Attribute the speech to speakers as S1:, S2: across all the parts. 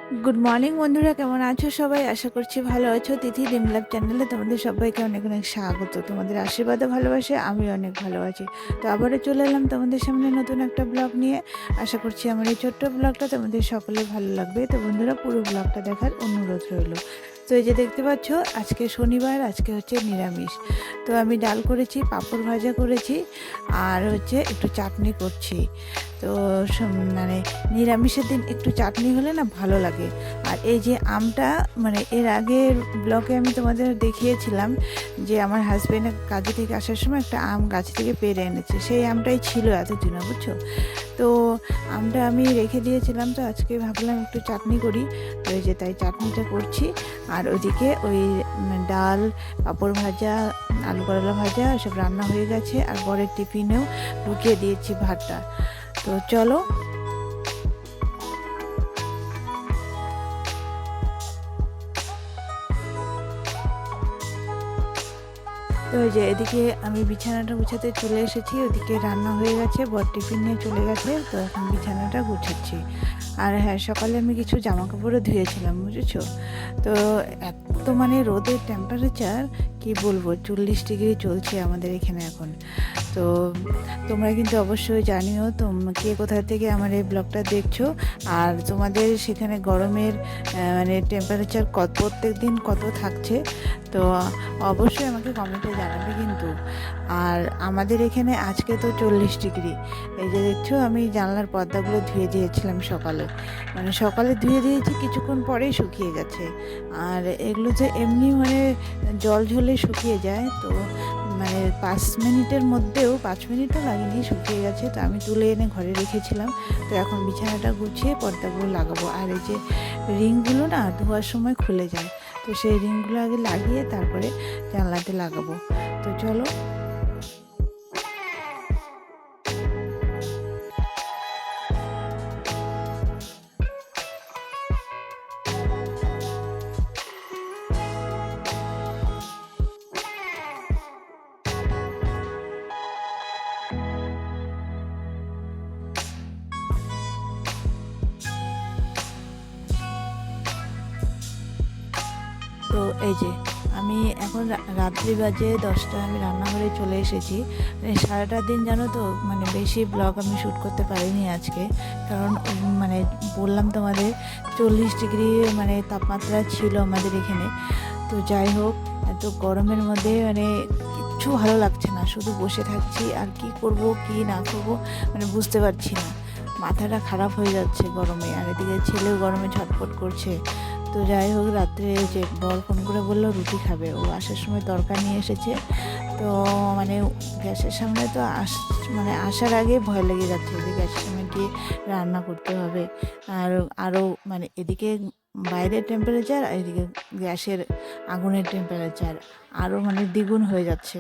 S1: Good morning বন্ধুরা, কেমন আছো সবাই? আশা করছি ভালো আছো। তিথি ড্রিম লাভ চ্যানেলে তোমাদের সবাইকে অনেক অনেক স্বাগত। তোমাদের আশীর্বাদে ভালোবাসে আমি অনেক ভালো আছি। তো আবারও চলে এলাম তোমাদের সামনে নতুন একটা ব্লগ নিয়ে। আশা করছি আমার এই ছোট্ট ব্লগটা তোমাদের সকলের ভালো লাগবে। তো বন্ধুরা, পুরো ব্লগটা দেখার অনুরোধ রইল। তো এই যে দেখতে পাচ্ছ, আজকে শনিবার, আজকে হচ্ছে নিরামিষ। তো আমি ডাল করেছি, পাঁপড় ভাজা করেছি, আর হচ্ছে একটু চাটনি করছি। তো মানে নিরামিষের দিন একটু চাটনি হলে না ভালো লাগে। আর এই যে আমটা, মানে এর আগের ব্লগে আমি তোমাদের দেখিয়েছিলাম যে আমার হাজব্যান্ডের কাজে থেকে আসার সময় একটা আম গাছ থেকে পেড়ে এনেছে। সেই আমটাই ছিল এতদিন, বুঝছো? তো আমটা আমি রেখে দিয়েছিলাম, তো আজকে ভাবলাম একটু চাটনি করি। তো এই যে তাই চাটনিটা করছি। আর ওদিকে ওই ডাল, পাঁপড় ভাজা, আলু করলা ভাজা সব রান্না হয়ে গেছে। আর বরের টিফিনেও ঢুকিয়ে দিয়েছি ভাতটা। তো চলো। তো ওই যে এদিকে আমি বিছানাটা গুছাতে চলে এসেছি, ওদিকে রান্না হয়ে গেছে, বর টিফিন নিয়ে চলে গেছে। তো এখন বিছানাটা গুছাচ্ছি। আর হ্যাঁ, সকালে আমি কিছু জামা কাপড়ও ধুয়েছিলাম, বুঝেছো? তো এত মানে রোদের টেম্পারেচার কি বলবো, 40 ডিগ্রি চলছে আমাদের এখানে এখন। তো তোমরা কিন্তু অবশ্যই জানিও কে কোথা থেকে আমার এই ব্লগটা দেখছো, আর তোমাদের সেখানে গরমের মানে টেম্পারেচার প্রত্যেক দিন কত থাকছে। তো অবশ্যই আমাকে কমেন্টে জানাবে কিন্তু। আর আমাদের এখানে আজকে তো 40 ডিগ্রি। এই যে দেখছো, আমি জানলার পর্দাগুলো ধুয়ে দিয়েছিলাম সকালে, মানে সকালে ধুয়ে দিয়েছি, কিছুক্ষণ পরেই শুকিয়ে গেছে। আর এগুলো যে এমনি মানে জল ঝরলে শুকিয়ে যায়, তো মানে 5 মিনিটের মধ্যেও, 5 মিনিটও লাগেনি, শুকিয়ে গেছে। তো আমি তুলে এনে ঘরে রেখেছিলাম। তো এখন বিছানাটা গুছিয়ে পর্দাগুলো লাগাবো। আর এই যে রিংগুলো না ধোয়ার সময় খুলে যায়, তো সেই রিংগুলো আগে লাগিয়ে তারপরে জানলাতে লাগাবো। তো চলো। তো এই যে আমি এখন রাত্রি বাজে 10টা, আমি রান্নাঘরে চলে এসেছি। মানে সারাটা দিন জানো তো, মানে বেশি ব্লগ আমি শ্যুট করতে পারিনি আজকে। কারণ মানে বললাম তোমাদের 40 ডিগ্রি মানে তাপমাত্রা ছিল আমাদের এখানে। তো যাই হোক, এত গরমের মধ্যে মানে কিচ্ছু ভালো লাগছে না, শুধু বসে থাকছি। আর কি করব কি না করব মানে বুঝতে পারছি না। মাথাটা খারাপ হয়ে যাচ্ছে গরমে, আর এদিকে ছেলেও গরমে ছটফট করছে। তো যাই হোক, রাত্রে যে বর ফোন করে বললো রুটি খাবে, ও আসার সময় তরকা নিয়ে এসেছে। তো মানে গ্যাসের সামনে তো মানে আসার আগে ভয় লেগে যাচ্ছে যে গ্যাসের সামনে গিয়ে রান্না করতে হবে। আর আরও মানে এদিকে বাইরের টেম্পারেচার, আর এদিকে গ্যাসের আগুনের টেম্পারেচার আরও মানে দ্বিগুণ হয়ে যাচ্ছে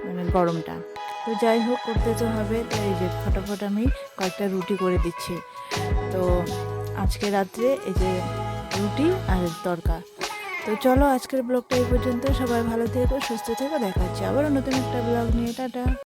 S1: মানে গরমটা। তো যাই হোক, করতে তো হবে। তো এই যে ফটাফট আমি কয়েকটা রুটি করে দিচ্ছি। তো আজকে রাত্রে এই যে রুটি আর তড়কা। তো চলো, আজকের ব্লগটা এই পর্যন্ত। সবাই ভালো থেকো, সুস্থ থেকো, দেখা হচ্ছে আবারও নতুন একটা ব্লগ নিয়ে। টাটা।